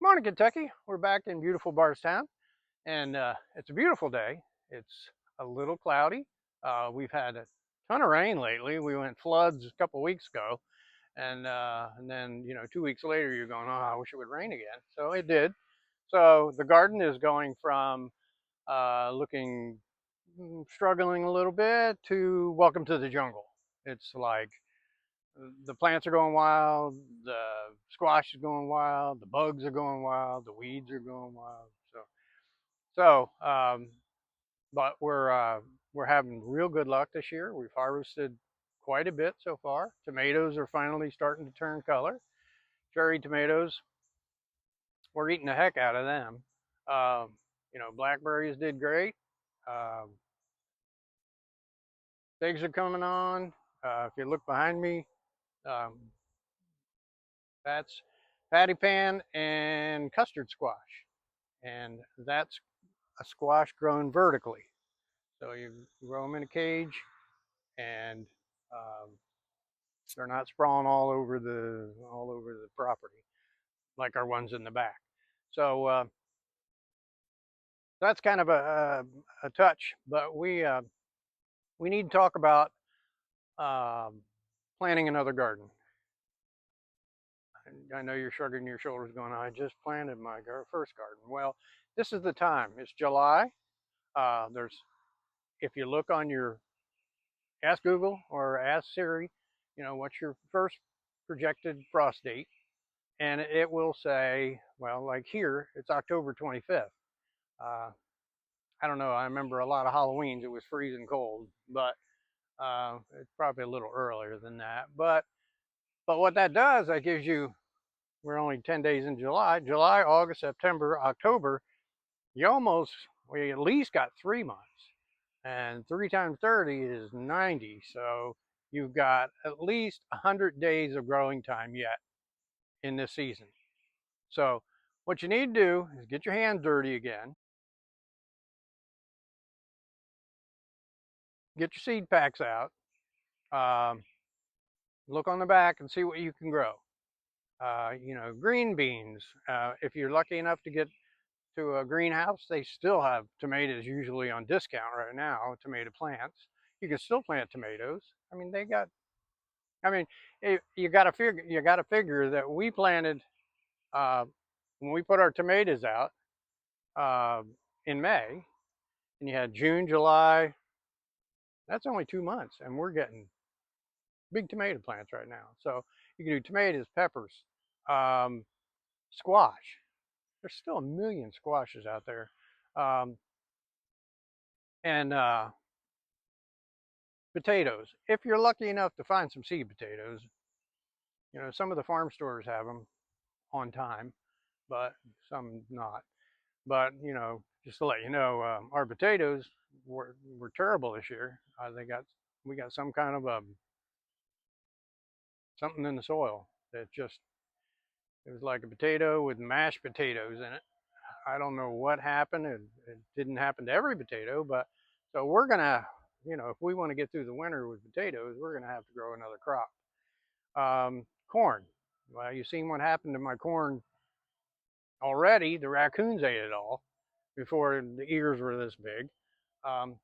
Morning, Kentucky. We're back in beautiful Bardstown, and it's a beautiful day. It's a little cloudy. We've had a ton of rain lately. We went floods a couple weeks ago, and then 2 weeks later, you're going, "Oh, I wish it would rain again." So it did. So the garden is going from looking struggling a little bit to welcome to the jungle. It's like the plants are going wild, the squash is going wild, the bugs are going wild, the weeds are going wild. So, but we're having real good luck this year. We've harvested quite a bit so far. Tomatoes are finally starting to turn color. Cherry tomatoes, we're eating the heck out of them. Blackberries did great. Um, Figs are coming on. If you look behind me, um, that's patty pan and custard squash. And that's a squash grown vertically. So you grow them in a cage, and um, they're not sprawling all over the property like our ones in the back. So that's kind of a touch, but we need to talk about um, planting another garden. I know you're shrugging your shoulders, going, "I just planted my first garden." Well, this is the time. It's July. There's If you look on your ask Google or ask Siri, what's your first projected frost date? And it will say, well, like here, it's October 25th. Uh, I don't know. I remember a lot of Halloweens, it was freezing cold, but it's probably a little earlier than that. But what that does, that gives you, we're only 10 days in July, August, September, October. We at least got 3 months. And 3 times 30 is 90. So you've got at least 100 days of growing time yet in this season. So what you need to do is get your hands dirty again, get your seed packs out, um, look on the back and see what you can grow. Green beans. If you're lucky enough to get to a greenhouse, they still have tomatoes usually on discount right now, tomato plants. You can still plant tomatoes. I mean, they got I mean, you got to figure that we planted uh, when we put our tomatoes out uh, in May, and you had June, July. That's only 2 months, and we're getting big tomato plants right now. So you can do tomatoes, peppers, um, squash. There's still a million squashes out there, um, and potatoes. If you're lucky enough to find some seed potatoes, some of the farm stores have them on time, but some not. But just to let you know, our potatoes were terrible this year. We got some kind of something in the soil that just it was like a potato with mashed potatoes in it. I don't know what happened. It didn't happen to every potato, but so we're gonna, if we want to get through the winter with potatoes, we're gonna have to grow another crop. Corn. Well, you've seen what happened to my corn already. The raccoons ate it all before the ears were this big. Um,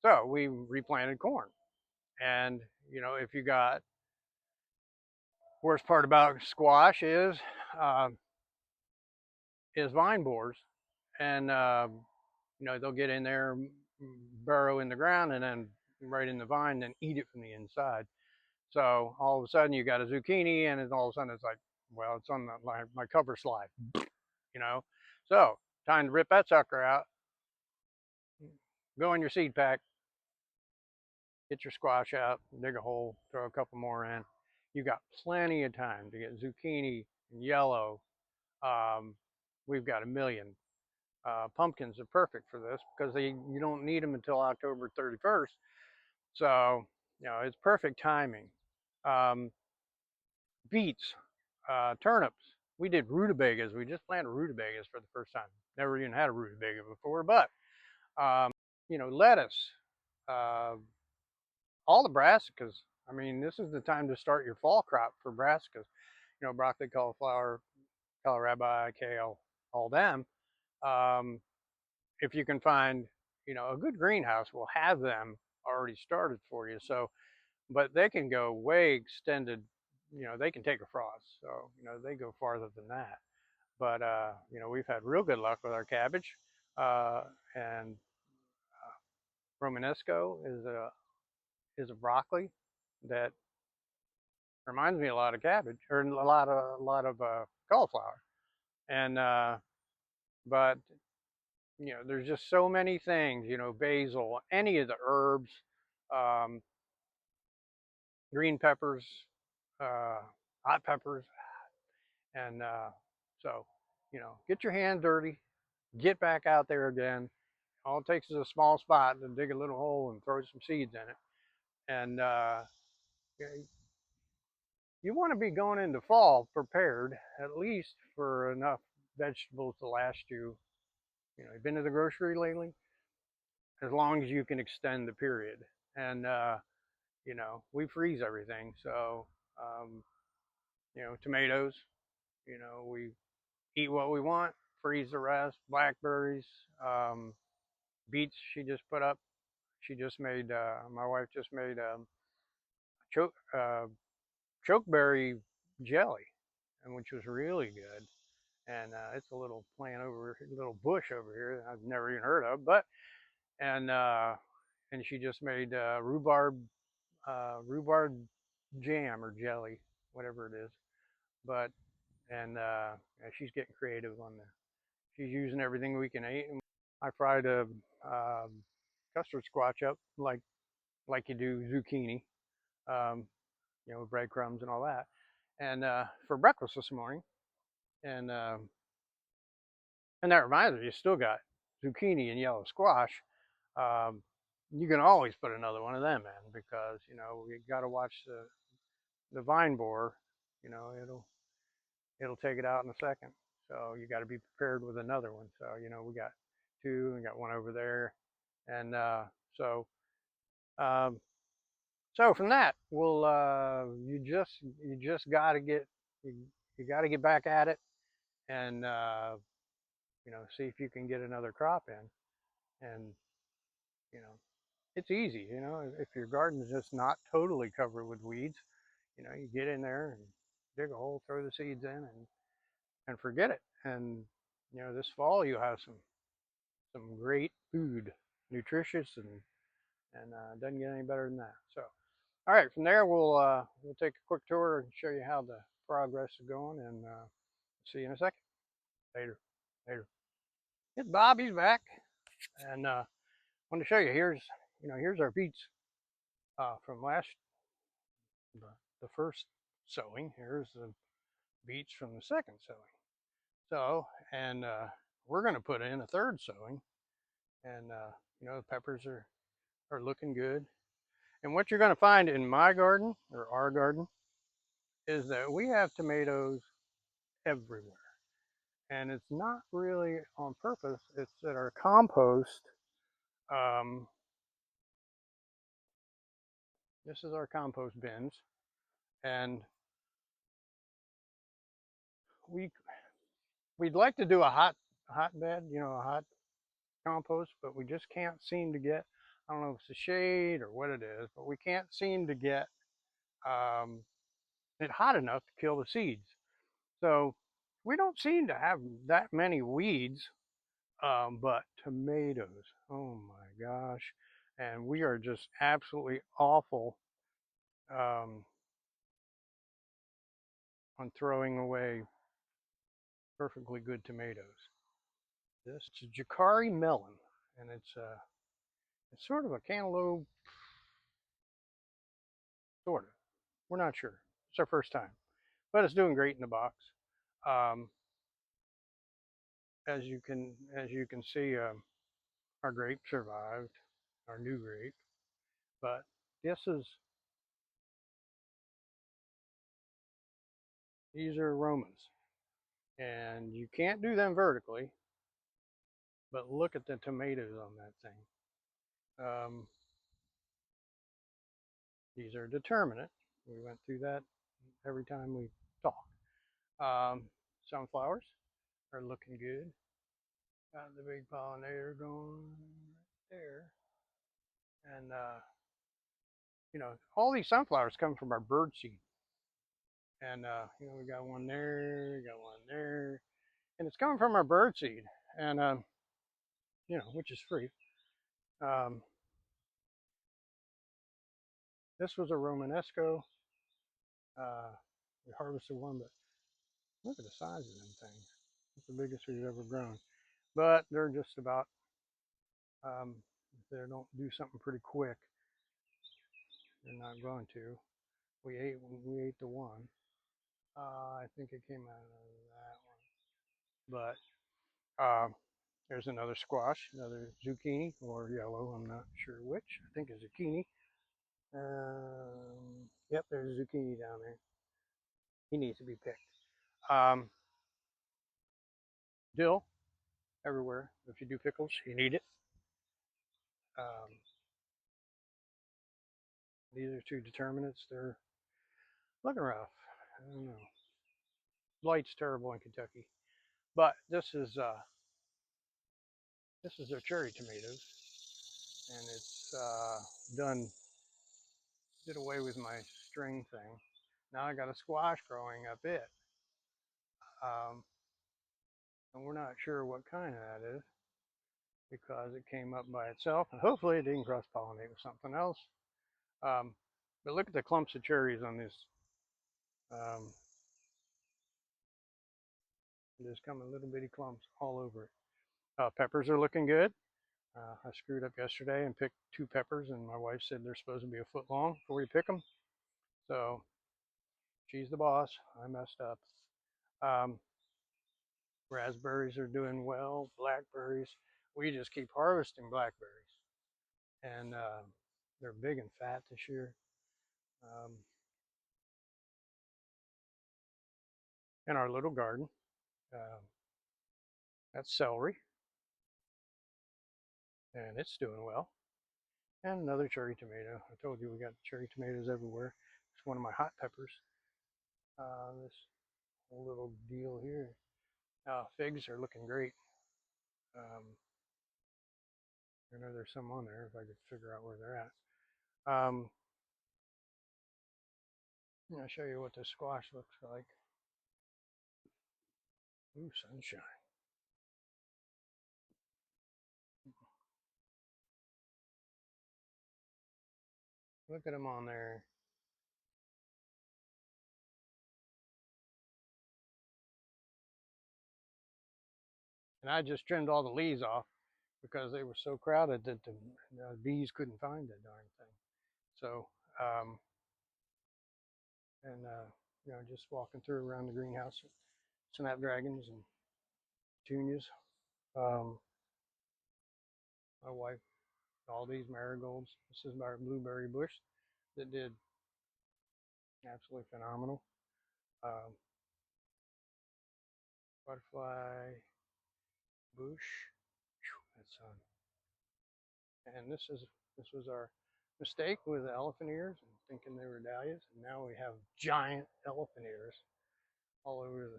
so we replanted corn. And, if you got, worst part about squash uh, is vine borers. And, they'll get in there, burrow in the ground, and then right in the vine, and eat it from the inside. So all of a sudden you got a zucchini, and then all of a sudden it's like, well, it's on my cover slide, you know. So time to rip that sucker out, go in your seed pack, get your squash out, dig a hole, throw a couple more in. You got plenty of time to get zucchini and yellow. Um, we've got a million. Pumpkins are perfect for this because you don't need them until October 31st. So, it's perfect timing. Um, Beets, turnips. We did rutabagas. We just planted rutabagas for the first time. Never even had a rutabaga before, but lettuce, uh, all the brassicas. I mean, this is the time to start your fall crop for brassicas. Broccoli, cauliflower, kohlrabi, kale. all them. Um, if you can find, a good greenhouse will have them already started for you. So, but they can go way extended. They can take a frost. So, they go farther than that. But we've had real good luck with our cabbage, and Romanesco is a broccoli that reminds me a lot of cabbage or a lot of cauliflower. And but there's just so many things. Basil, any of the herbs, um, green peppers, uh, hot peppers, and so get your hand dirty, get back out there again. All it takes is a small spot to dig a little hole and throw some seeds in it. And you want to be going into fall prepared, at least for enough vegetables to last you. You've been to the grocery lately, as long as you can extend the period. And we freeze everything, so um, tomatoes. We eat what we want, freeze the rest. Blackberries, um, beets. She just made. My wife just made choke chokeberry jelly, and which was really good. And it's a little plant a little bush over here that I've never even heard of. But and she just made rhubarb jam or jelly, whatever it is. But and she's getting creative on the. She's using everything we can eat. I fried a custard squash up like you do zucchini, um, with breadcrumbs and all that, and for breakfast this morning. And and that reminds me, you still got zucchini and yellow squash. Um, you can always put another one of them in because you got to watch the vine borer. It'll take it out in a second. So you got to be prepared with another one. So we got two, and got one over there, and so um, so from that, we'll you just got to you got to get back at it, and see if you can get another crop in, and you know it's easy. If your garden's just not totally covered with weeds, you get in there and dig a hole, throw the seeds in, and forget it. And this fall you'll have some great food, nutritious, and doesn't get any better than that. So, all right, from there we'll take a quick tour and show you how the progress is going, and see you in a second. Later, later. It's Bob. He's back, and I want to show you. Here's our beets from the first sowing. Here's the beets from the second sowing. So, and we're going to put in a third sowing, and the peppers are looking good. And what you're going to find in my garden or our garden is that we have tomatoes everywhere. And it's not really on purpose. It's that our compost, um, this is our compost bins, and we we'd like to do a hotbed, a hot compost, but we just can't seem to get. I don't know if it's the shade or what it is, but we can't seem to get um, it hot enough to kill the seeds. So we don't seem to have that many weeds, but tomatoes, oh my gosh. And we are just absolutely awful on throwing away perfectly good tomatoes. This is Jacari melon, and it's sort of a cantaloupe, sort of. We're not sure. It's our first time, but it's doing great in the box. Um, as you can see, our grape survived, our new grape, but this is these are Romans, and you can't do them vertically, but look at the tomatoes on that thing. These are determinate. We went through that every time we talk. Sunflowers are looking good. Got the big pollinator going right there. And, you know, all these sunflowers come from our bird seed. And, you know, we got one there, we got one there. And it's coming from our bird seed. And, you know, which is free. Um, this was a Romanesco. We harvested one, but look at the size of them things. It's the biggest we've ever grown. But they're just about, if they don't do something pretty quick, they're not going to. We ate the one. I think it came out of that one. But there's another squash, another zucchini or yellow. I'm not sure which. I think it's zucchini. Yep, there's a zucchini down there. He needs to be picked. Dill everywhere. If you do pickles, you need it. These are two determinants. They're looking rough. I don't know. Blight's terrible in Kentucky, but this is their cherry tomatoes, and it's did away with my string thing. Now I got a squash growing up it, um, and we're not sure what kind of that is because it came up by itself, and hopefully it didn't cross pollinate with something else. But look at the clumps of cherries on this. There's coming little bitty clumps all over it. Peppers are looking good. I screwed up yesterday and picked 2 peppers, and my wife said they're supposed to be a foot long before you pick them. So she's the boss. I messed up. Raspberries are doing well. Blackberries. We just keep harvesting blackberries, and they're big and fat this year. In our little garden, that's celery, and it's doing well. And another cherry tomato. I told you we got cherry tomatoes everywhere. It's one of my hot peppers. This whole little deal here. Figs are looking great. I know there's some on there if I could figure out where they're at. I'll show you what the squash looks like. Ooh, sunshine. Look at them on there. And I just trimmed all the leaves off because they were so crowded that the bees couldn't find the darn thing. So, you know, just walking through around the greenhouse, snapdragons and petunias. My wife, all these marigolds. This is my blueberry bush that did absolutely phenomenal. Butterfly bush. That's and this was our mistake with the elephant ears and thinking they were dahlias, and now we have giant elephant ears all over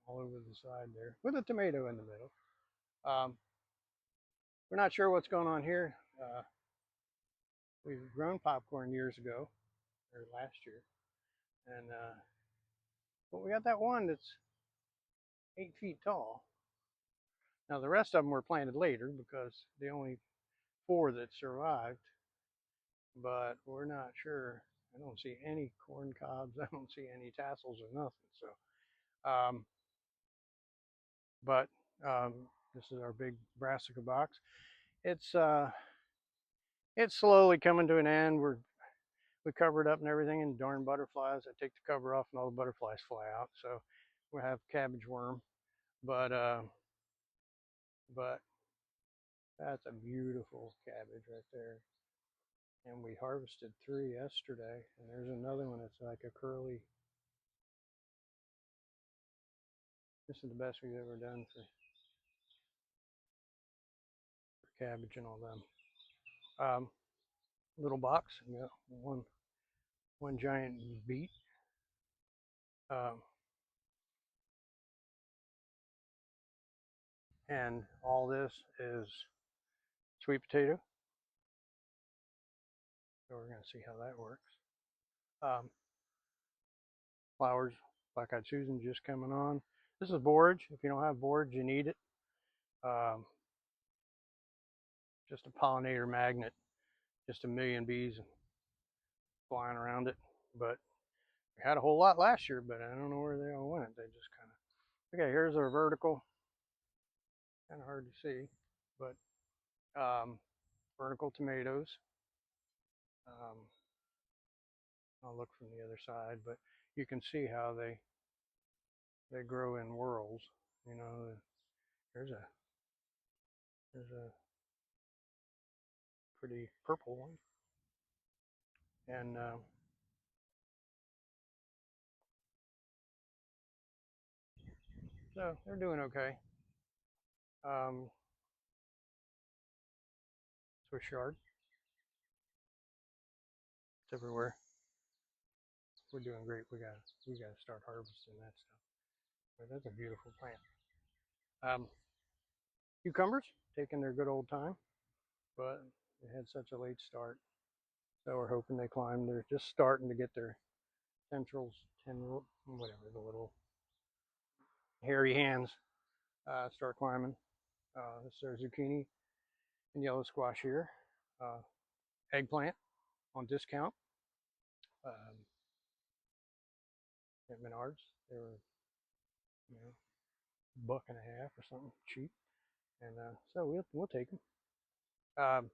the side there with a tomato in the middle. We're not sure what's going on here. We've grown popcorn years ago, or last year, and but we got that one that's 8 feet tall. Now the rest of them were planted later because the only 4 that survived, but we're not sure. I don't see any corn cobs. I don't see any tassels or nothing. So, but this is our big brassica box. It's slowly coming to an end. We cover it up and everything, and darn butterflies. I take the cover off, and all the butterflies fly out. So we have cabbage worm, but that's a beautiful cabbage right there. And we harvested 3 yesterday, and there's another one that's like a curly. This is the best we've ever done for cabbage and all them. Little box, we got one giant beet. Um, And all this is sweet potato. So we're going to see how that works. Flowers, black-eyed Susan just coming on. This is borage. If you don't have borage, you need it. Just a pollinator magnet. Just a million bees flying around it. But we had a whole lot last year, but I don't know where they all went. They just kind of... Okay, here's our vertical. Kind of hard to see, but vertical tomatoes. I'll look from the other side, but you can see how they grow in whorls. You know, there's a pretty purple one, and so they're doing okay. Swiss chard, it's everywhere. We're doing great. We gotta start harvesting that stuff. But that's a beautiful plant. Cucumbers taking their good old time, but they had such a late start. So we're hoping they climb. They're just starting to get their tendrils, whatever, the little hairy hands start climbing. This is our zucchini and yellow squash here. Eggplant on discount at Menards. They were, you know, $1.50 or something, cheap, and so we'll take them.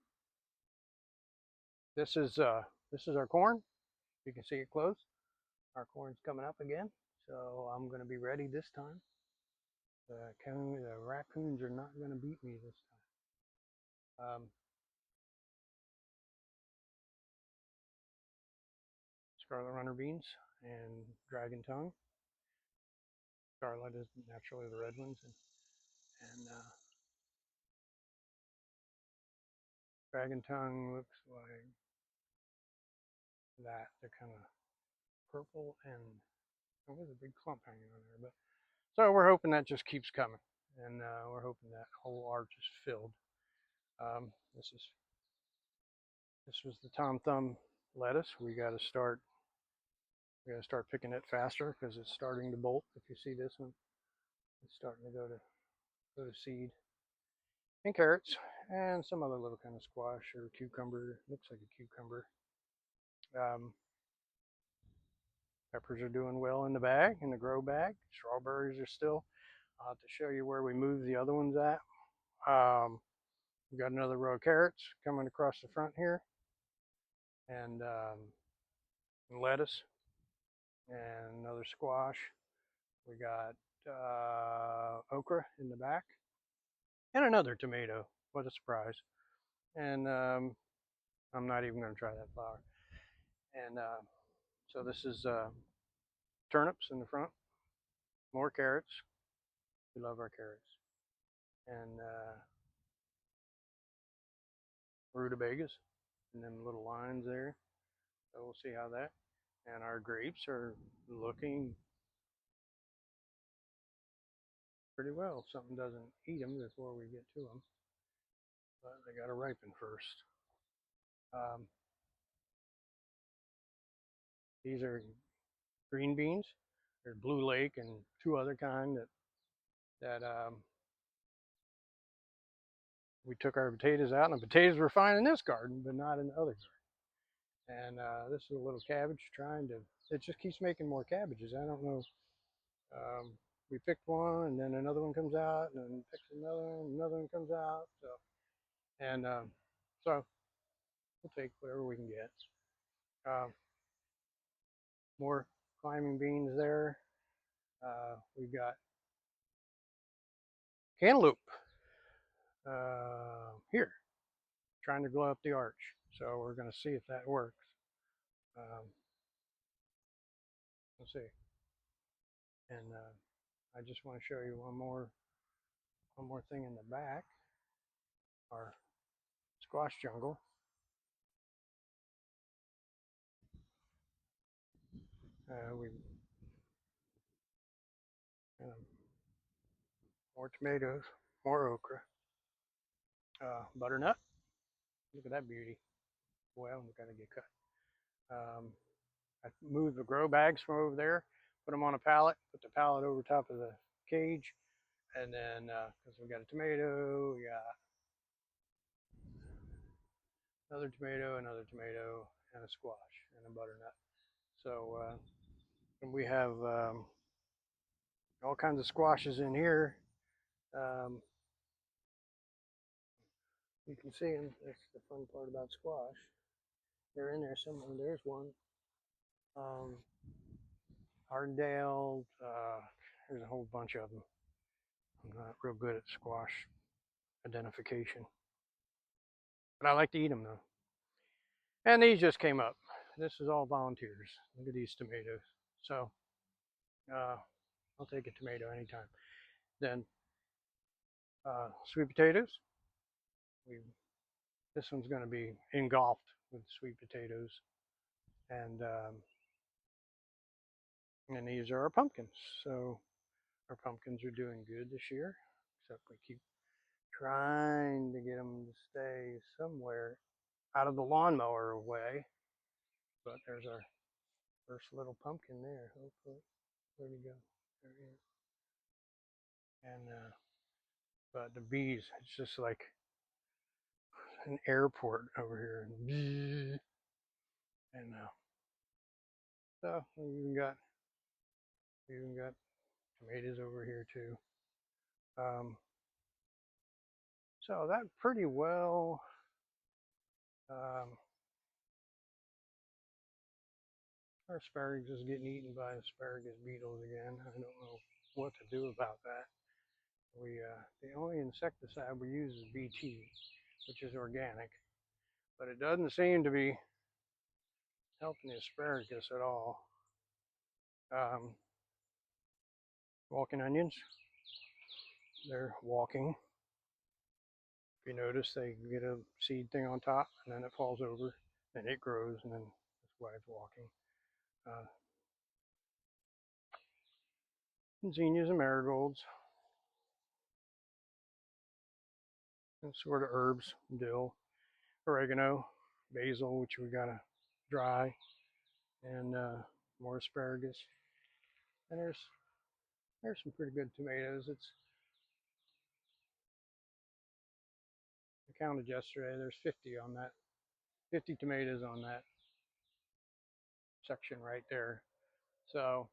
This is our corn. You can see it close. Our corn's coming up again, so I'm going to be ready this time. The raccoons are not going to beat me this time. Scarlet runner beans and dragon tongue. Scarlet is naturally the red ones, and dragon tongue looks like that. They're kind of purple, and there's a big clump hanging on there. But so we're hoping that just keeps coming, and we're hoping that whole arch is filled. This was the Tom Thumb lettuce. We got to start picking it faster because it's starting to bolt. If you see this one, it's starting to go to seed. And carrots and some other little kind of squash or cucumber. Looks like a cucumber. Peppers are doing well in the bag, in the grow bag. Strawberries are still. I'll have to show you where we moved the other ones at. We got another row of carrots coming across the front here, and lettuce, and another squash. We got okra in the back, and another tomato. What a surprise! And I'm not even going to try that flower. And so this is turnips in the front, more carrots. We love our carrots. And rutabagas and them little lines there. So we'll see how that. And our grapes are looking pretty well. If something doesn't eat them before we get to them. But they got to ripen first. These are green beans. There's Blue Lake and two other kind that we took our potatoes out, and the potatoes were fine in this garden, but not in the other garden. And this is a little cabbage it just keeps making more cabbages. I don't know. We picked one, and then another one comes out, and then picks another one comes out. So we'll take whatever we can get. More climbing beans there. We've got cantaloupe here, trying to glow up the arch. So we're going to see if that works. Let's see. And I just want to show you one more thing in the back. Our squash jungle. More tomatoes. more okra. Butternut. Look at that beauty. Well, we gotta get cut. I moved the grow bags from over there, put them on a pallet, put the pallet over top of the cage, and then because we got a tomato, we got another tomato, and a squash, and a butternut. So and we have all kinds of squashes in here. Um, you can see them. That's the fun part about squash. They're in there somewhere. There's one. Um, Ardale. There's a whole bunch of them. I'm not real good at squash identification, but I like to eat them though. And these just came up. This is all volunteers. Look at these tomatoes. So I'll take a tomato anytime. Then sweet potatoes. We This one's going to be engulfed with sweet potatoes, and these are our pumpkins. So our pumpkins are doing good this year, except we keep trying to get them to stay somewhere out of the lawnmower way. But there's our first little pumpkin there. Hopefully, where'd he go? There he is. And but the bees, it's just like an airport over here, and so we even got tomatoes over here too. Um, so that pretty well. Um, our asparagus is getting eaten by asparagus beetles again. I don't know what to do about that. The only insecticide we use is BT, which is organic, but it doesn't seem to be helping the asparagus at all. Um, Walking onions, they're walking. If you notice, they get a seed thing on top, and then it falls over, and it grows, and then that's why it's walking. Zinnias and marigolds, and sort of herbs, dill, oregano, basil, which we gotta dry, and more asparagus. And there's some pretty good tomatoes. I counted yesterday. There's 50 on that, 50 tomatoes on that section right there. So,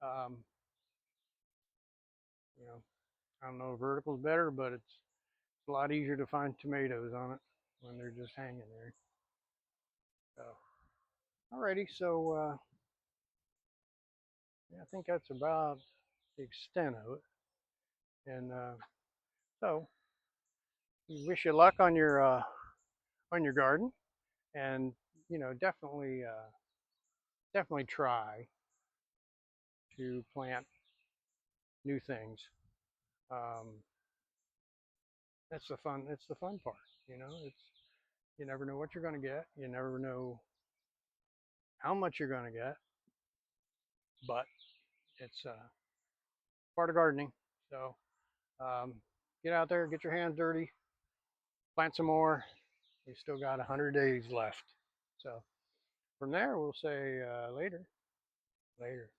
um, you know, I don't know if vertical's better, but it's a lot easier to find tomatoes on it when they're just hanging there. So, alrighty. So, yeah, I think that's about the extent of it. And so, we wish you luck on your garden, and definitely try to plant new things. Um, that's the fun. It's the fun part. You never know what you're going to get. You never know how much you're going to get, but it's part of gardening. So um, get out there, get your hands dirty, plant some more. We still got 100 days left. So from there, we'll say later. Later.